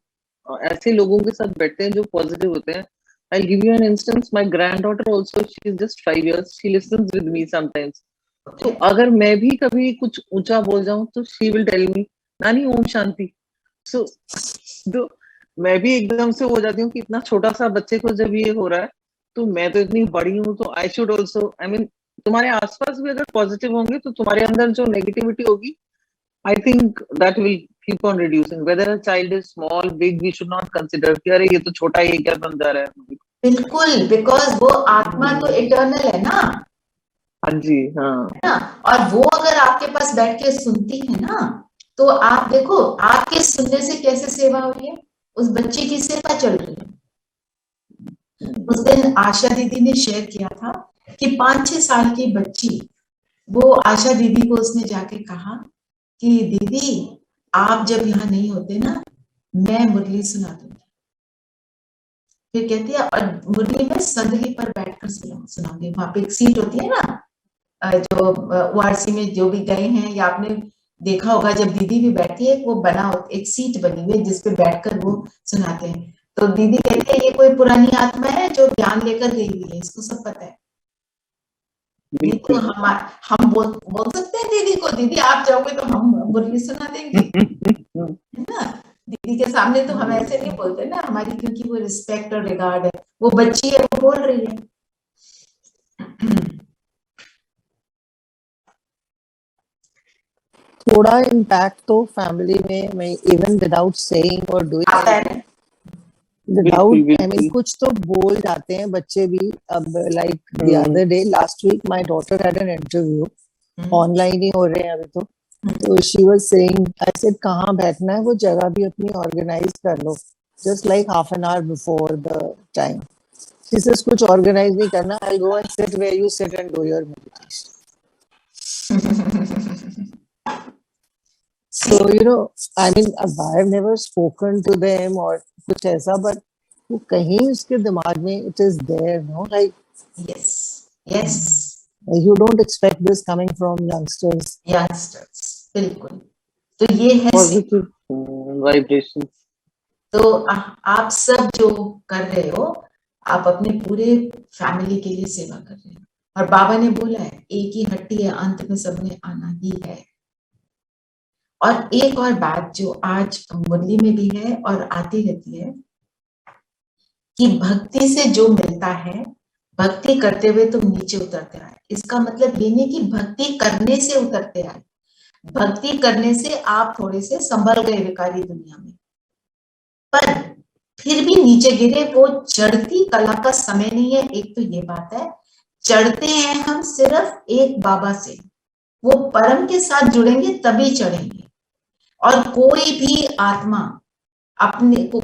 ऐसे लोगों के साथ बैठते हैं जो पॉजिटिव होते हैं, I'll give you an instance. My granddaughter also, she is just 5 years. She listens with me sometimes. तो अगर मैं भी कभी कुछ ऊंचा बोल जाऊं तो she will tell me, नानी ओम शांति। So तो मैं भी एकदम से हो जाती हूँ कि इतना छोटा सा बच्चे को जब ये हो रहा है तो मैं तो इतनी बड़ी हूँ, तो I should also, I mean, तुम्हारे आसपास भी अगर पॉजिटिव होंगे तो तुम्हारे अंदर जो नेगेटिविटी होगी, I think that will keep on reducing. Whether a child is small, big, we should not consider कि अरे ये तो छोटा ही क्या बन जा रहा है। बिल्कुल, बिकॉज वो आत्मा तो इटर्नल है ना। हाँ जी, हाँ। है ना, और वो अगर आपके पास बैठ के सुनती है ना, तो आप देखो आपके सुनने से कैसे सेवा हो रही है, उस बच्चे की सेवा चल रही है। उस दिन आशा दीदी ने शेयर किया था कि 5-6 साल की बच्ची, वो आशा दीदी को उसने जाके कहा कि दीदी आप जब यहाँ नहीं होते ना, मैं मुरली सुना दूंगी। फिर कहती है, और मुरली में संदली पर बैठकर सुनाऊंगी। वहां पे एक सीट होती है ना, जो ओआरसी में जो भी गए हैं या आपने देखा होगा, जब दीदी भी बैठती है वो बना एक सीट बनी हुई है जिसपे बैठकर वो सुनाते हैं। तो दीदी कहती है ये कोई पुरानी आत्मा है जो ज्ञान लेकर गई हुई है, इसको सब पता है। तो हम बोल सकते हैं दीदी को, दीदी आप जाओगे तो हम मुरली सुना देंगे, है ना। दीदी के सामने तो हम ऐसे नहीं बोलते ना, हमारी क्योंकि वो रिस्पेक्ट और रिगार्ड है। वो बच्ची है, वो बोल रही है। थोड़ा इम्पैक्ट तो फैमिली में इवन विदाउट सेइंग और डूइंग, विदाउट, आई मीन कुछ तो बोल जाते हैं बच्चे भी। अब like the other day, last week, my daughter had an interview, online ही हो रहे हैं अभी तो she was saying, I said कहाँ बैठना है, वो जगह भी अपनी ऑर्गेनाइज कर लो, just like half an hour before the time. She says कुछ ऑर्गेनाइज नहीं करना, I go and sit where you sit and do your meditation. So, you know, I mean, I've never spoken to them or कुछ ऐसा, but वो कहीं उसके दिमाग में it is there, no? Like, yes, you don't expect this coming from youngsters. बिल्कुल। तो ये है positive vibrations. तो आप सब जो कर रहे हो, आप अपने पूरे फैमिली के लिए सेवा कर रहे हो। और बाबा ने बोला है, एक ही हट्टी है, अंत में सबने आना ही है। और एक और बात जो आज मुरली में भी है और आती रहती है कि भक्ति से जो मिलता है, भक्ति करते हुए तुम नीचे उतरते आए। इसका मतलब ये नहीं कि भक्ति करने से उतरते आए, भक्ति करने से आप थोड़े से संभल गए विकारी दुनिया में, पर फिर भी नीचे गिरे। वो चढ़ती कला का समय नहीं है। एक तो ये बात है, चढ़ते हैं हम सिर्फ एक बाबा से, वो परम के साथ जुड़ेंगे तभी चढ़ेंगे। और कोई भी आत्मा अपने को,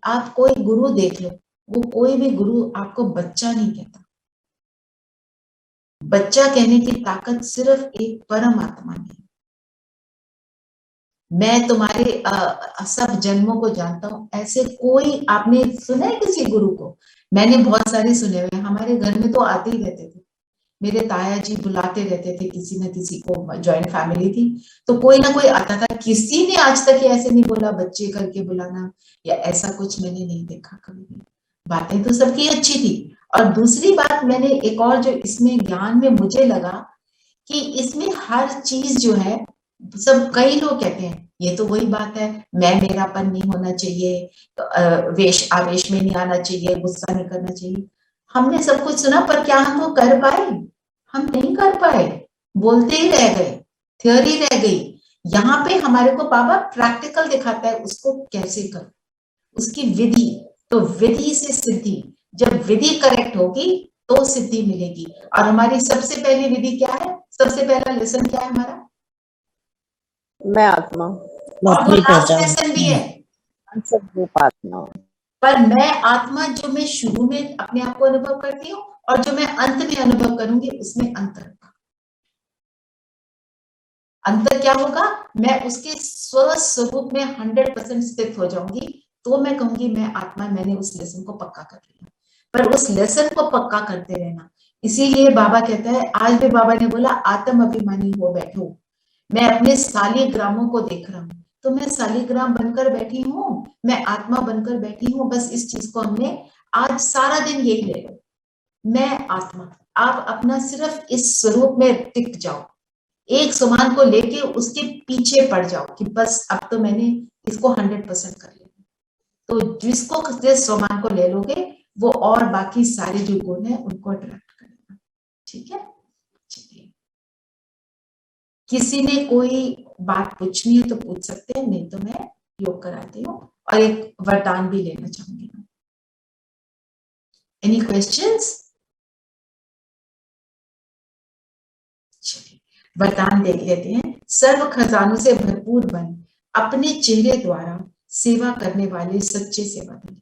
आप कोई गुरु देख लो, वो कोई भी गुरु आपको बच्चा नहीं कहता। बच्चा कहने की ताकत सिर्फ एक परम आत्मा में। मैं तुम्हारे सब जन्मों को जानता हूं, ऐसे कोई आपने सुना है किसी गुरु को? मैंने बहुत सारे सुने हुए। हमारे घर में तो आते ही रहते थे, मेरे ताया जी बुलाते रहते थे किसी न किसी को, जॉइंट फैमिली थी तो कोई ना कोई आता था। किसी ने आज तक ऐसे नहीं बोला बच्चे करके बुलाना या ऐसा कुछ मैंने नहीं देखा कभी भी। बातें तो सबकी अच्छी थी। और दूसरी बात, मैंने एक और जो इसमें ज्ञान में मुझे लगा कि इसमें हर चीज जो है, सब कई लोग कहते हैं ये तो वही बात है, मैं मेरापन नहीं होना चाहिए, आवेश में नहीं आना चाहिए, गुस्सा नहीं करना चाहिए। हमने सब कुछ सुना, पर क्या हम वो कर पाए? हम नहीं कर पाए। बोलते ही रह गए, थ्योरी रह गई। यहाँ पे हमारे को बाबा प्रैक्टिकल दिखाता है उसको कैसे करो, उसकी विधि। तो विधि से सिद्धि, जब विधि करेक्ट होगी तो सिद्धि मिलेगी। और हमारी सबसे पहली विधि क्या है, सबसे पहला लेसन क्या है हमारा, मैं आत्मा, और वो अपनी लास्ट पहचान। लेसन भी है। सर्वरूप आत्मा। पर मैं आत्मा जो मैं शुरू में अपने आप को अनुभव करती हूँ और जो मैं अंत में अनुभव करूंगी उसमें अंतर होगा। अंतर क्या होगा, मैं उसके स्वस्वरूप में 100% स्थित हो जाऊंगी, तो मैं कहूंगी मैं आत्मा, मैंने उस लेसन को पक्का कर लिया। पर उस लेसन को पक्का करते रहना, इसीलिए बाबा कहता है, आज भी बाबा ने बोला आत्म अभिमानी हो बैठो। मैं अपने शालिग्रामों को देख रहा हूँ, तो मैं शालिग्राम बनकर बैठी हूँ, मैं आत्मा बनकर बैठी हूँ। बस इस चीज को हमने आज सारा दिन यही ले लो, मैं आत्मा। आप अपना सिर्फ इस स्वरूप में टिक जाओ, एक समान को लेके उसके पीछे पड़ जाओ कि बस अब तो मैंने इसको 100% कर लिया। तो जिसको जिस समान को ले लोगे वो और बाकी सारे जो गुण है उनको अट्रैक्ट करेगा। ठीक है, चलिए, किसी ने कोई बात पूछनी है तो पूछ सकते हैं, नहीं तो मैं योग कराती हूँ और एक वरदान भी लेना चाहूंगी। Any questions? चलिए वरदान देख लेते हैं। सर्व खजानों से भरपूर बन, अपने चेहरे द्वारा सेवा करने वाले सच्चे सेवादारी।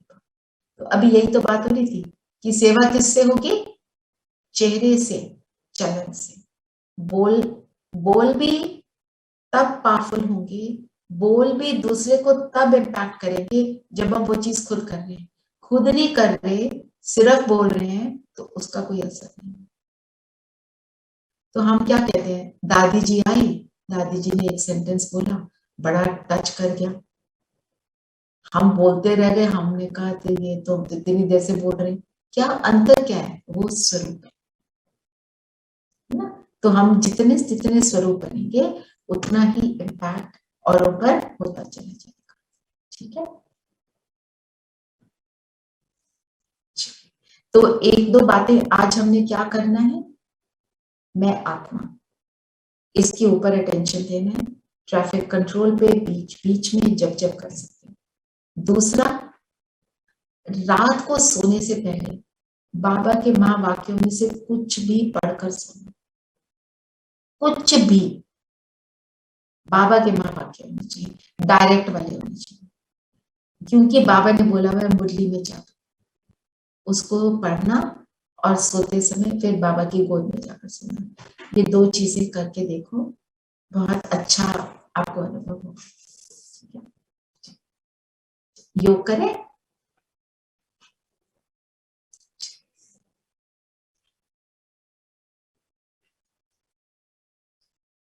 तो अभी यही तो बात हो रही थी कि सेवा किससे होगी, चेहरे से, चलन से। बोल भी तब पावरफुल होंगे, बोल भी दूसरे को तब इम्पैक्ट करेंगे जब हम वो चीज खुद कर रहे हैं। खुद नहीं कर रहे, सिर्फ बोल रहे हैं तो उसका कोई असर नहीं। तो हम क्या कहते हैं, दादी जी आई, दादी जी ने एक सेंटेंस बोला, बड़ा टच कर गया, हम बोलते रह गए, हमने कहा तो ये तो इतनी देर से बोल रहे, क्या अंतर क्या है, वो स्वरूप है ना। तो हम जितने जितने स्वरूप बनेंगे उतना ही इम्पैक्ट और ऊपर होता चला जाएगा। ठीक है, तो एक दो बातें आज हमने क्या करना है, मैं आत्मा, इसके ऊपर अटेंशन देना है। ट्रैफिक कंट्रोल पे बीच बीच में जब जब कर सकते हैं। दूसरा, रात को सोने से पहले बाबा के महावाक्यों में से कुछ भी पढ़कर सोना, कुछ भी बाबा के महावाक्य होने चाहिए, डायरेक्ट वाले होने चाहिए, क्योंकि बाबा ने बोला हुआ मुरली में जादू, उसको पढ़ना और सोते समय फिर बाबा की गोद में जाकर सोना। ये दो चीजें करके देखो, बहुत अच्छा आपको अनुभव होगा। योग करें।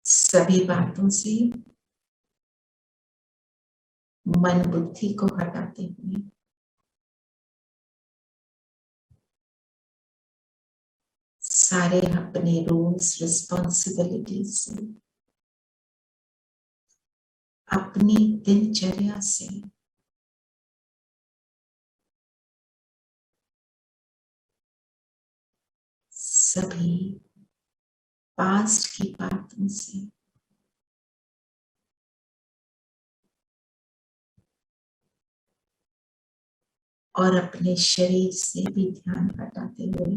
सभी बातों से मन बुद्धि को हटाते हुए सारे अपने रूल्स रिस्पॉन्सिबिलिटी से, अपनी दिनचर्या से सभी पास्ट की बातों से और अपने शरीर से भी ध्यान हटाते हुए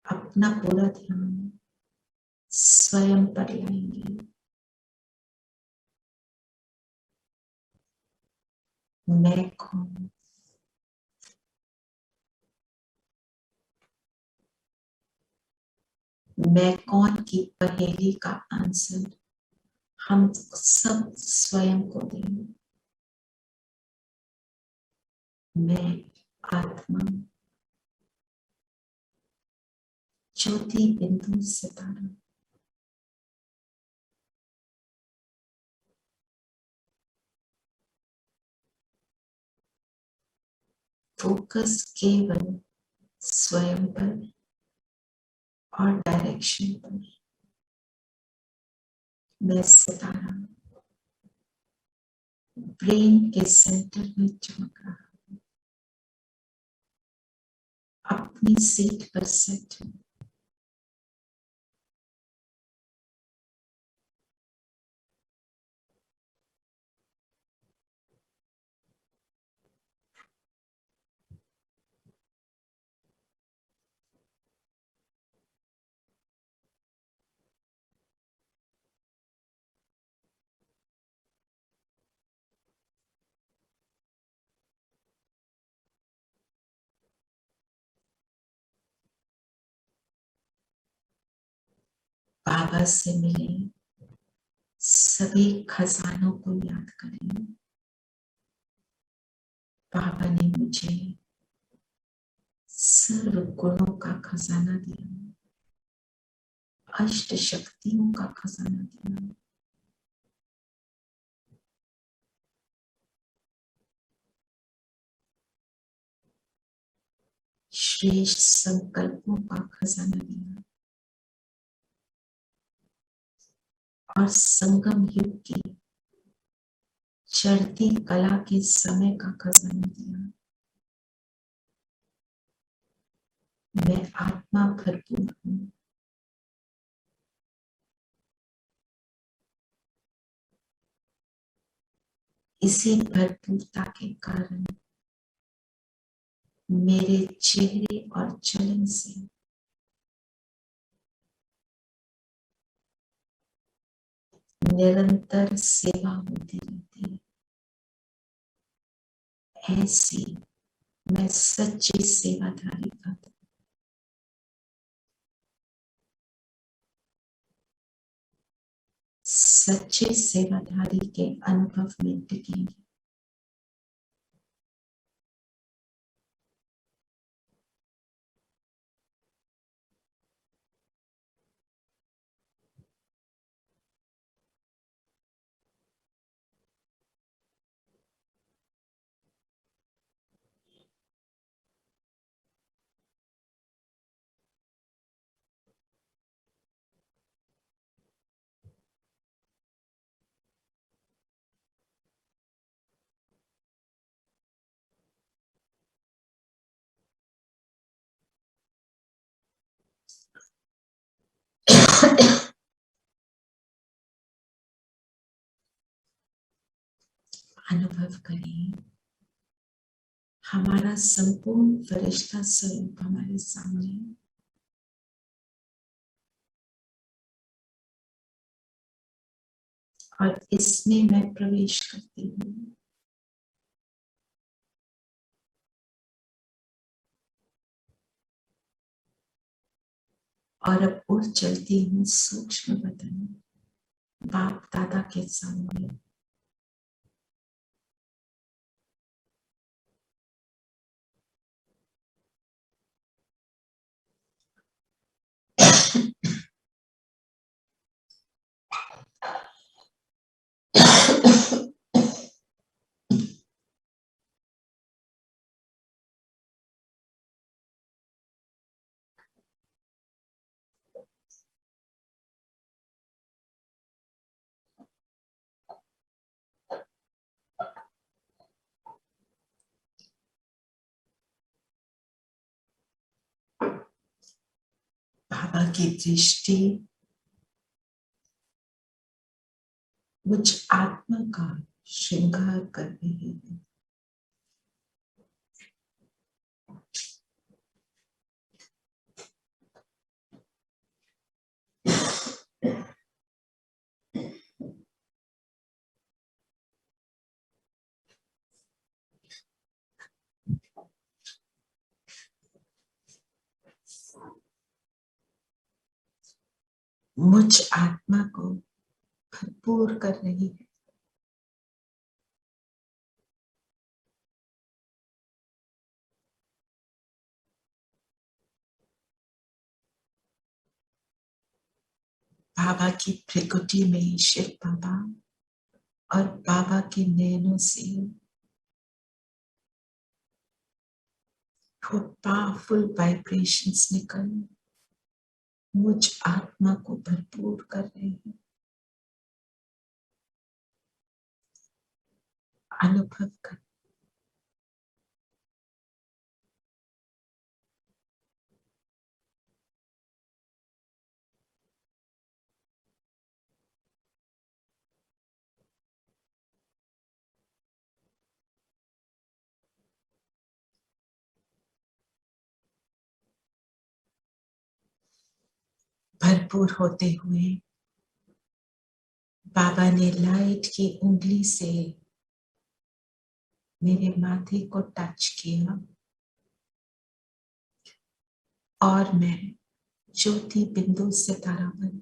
अपना पूरा ध्यान स्वयं पर लाएंगे। मैं कौन, मैं कौन की पहेली का आंसर हम सब स्वयं को देंगे। मैं आत्मा, ज्योति बिंदु सितारा, फोकस केवल स्वयं पर और डायरेक्शन पर। मैं सितारा ब्रेन के सेंटर में चमक रहा हूं, अपनी सीट पर सेट हूं, बाबा से मिले सभी खजानों को याद करें। बाबा ने मुझे सर्व गुणों का खजाना दिया, अष्ट शक्तियों का खजाना दिया। श्रेष्ठ संकल्पों का खजाना दिया और संगम युग की चढ़ती कला के समय का खजाना दिया। मैं आत्मा भरपूर हूं। इसी भरपूरता के कारण मेरे चेहरे और चलन से निरंतर सेवा होती रहती है। ऐसी मैं सच्ची सेवाधारी का सच्चे सेवाधारी के अनुभव में टिकेंगे। अनुभव करें, हमारा संपूर्ण फरिश्ता स्वरूप हमारे सामने है। और इसमें मैं प्रवेश करती हूँ। और अब उड़ चलती हूँ सूक्ष्म बदन बाप दादा के सामने। बाबा की दृष्टि मुझ आत्मा का श्रृंगार कर रही है। मुझ आत्मा को भरपूर कर रही है। बाबा की प्रकृति में शिव बाबा और बाबा के नैनों से पावरफुल वाइब्रेशंस निकल मुझ आत्मा को भरपूर कर रहे हैं। अनुभव कर भरपूर होते हुए बाबा ने लाइट की उंगली से मेरे माथे को टच किया और मैं ज्योति बिंदु सितारा बन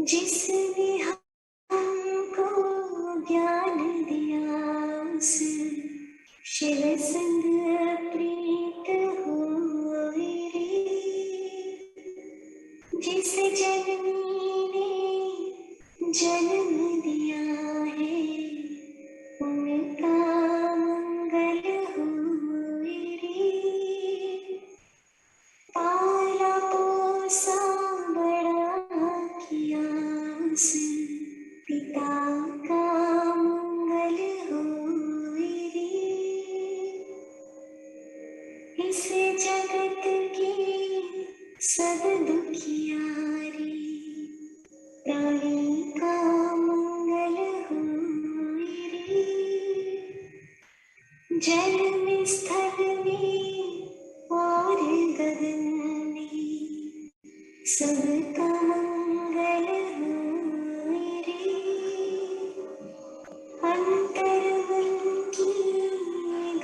जिसने हमको ज्ञान दिया उस शिव संग प्रीत हुए रे। जिस जननी ने जन्म दिया है उनका मंगल हुए रे। पाला पोसा बड़ा किया उस पिता का मंगल हुए रे। इस जगत के सब दुखियारे प्राणी का मंगल हुए रे। जल में स्थल में और गगन में सबका मंगल हुए रे। अंतर मन की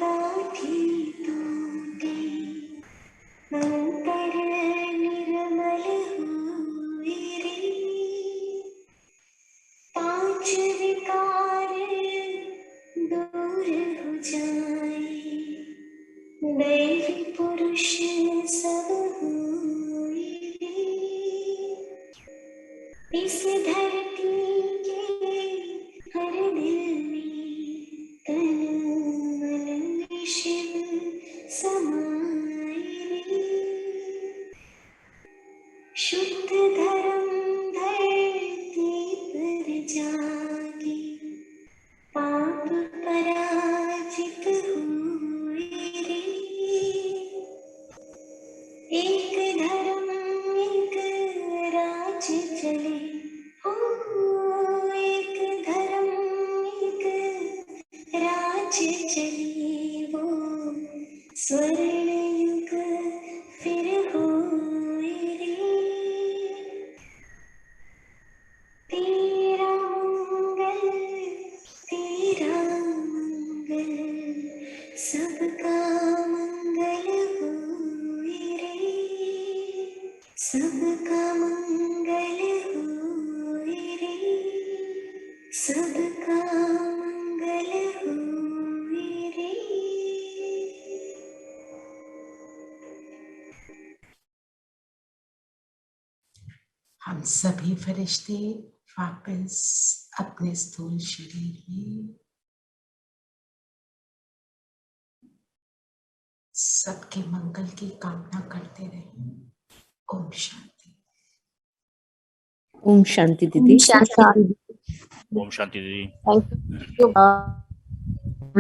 गाठी टूटे अंतर निर्मल हुए रे। पांच विकार दूर हो जाए दैवी पुरुष सब हुए रे। इस धरती के हर दिल में तन मन में शिव समाए रे। शुद्ध धर्म धरती पर जागे पाप पराजित हुए रे। एक धर्म एक राज चले हो एक धर्म एक राज चले वो स्वर्ण युग फिर होए रे। तेरा मंगल सबका मंगल होए रे। सबका मंगल होए रे। सबका मंगल होए रे। हम सभी फरिश्ते वापस अपने स्थूल शरीर में सबके मंगल की कामना करते रहे। ओम शांति। ओम शांति दीदी। ओम शांति दीदी। Thank you.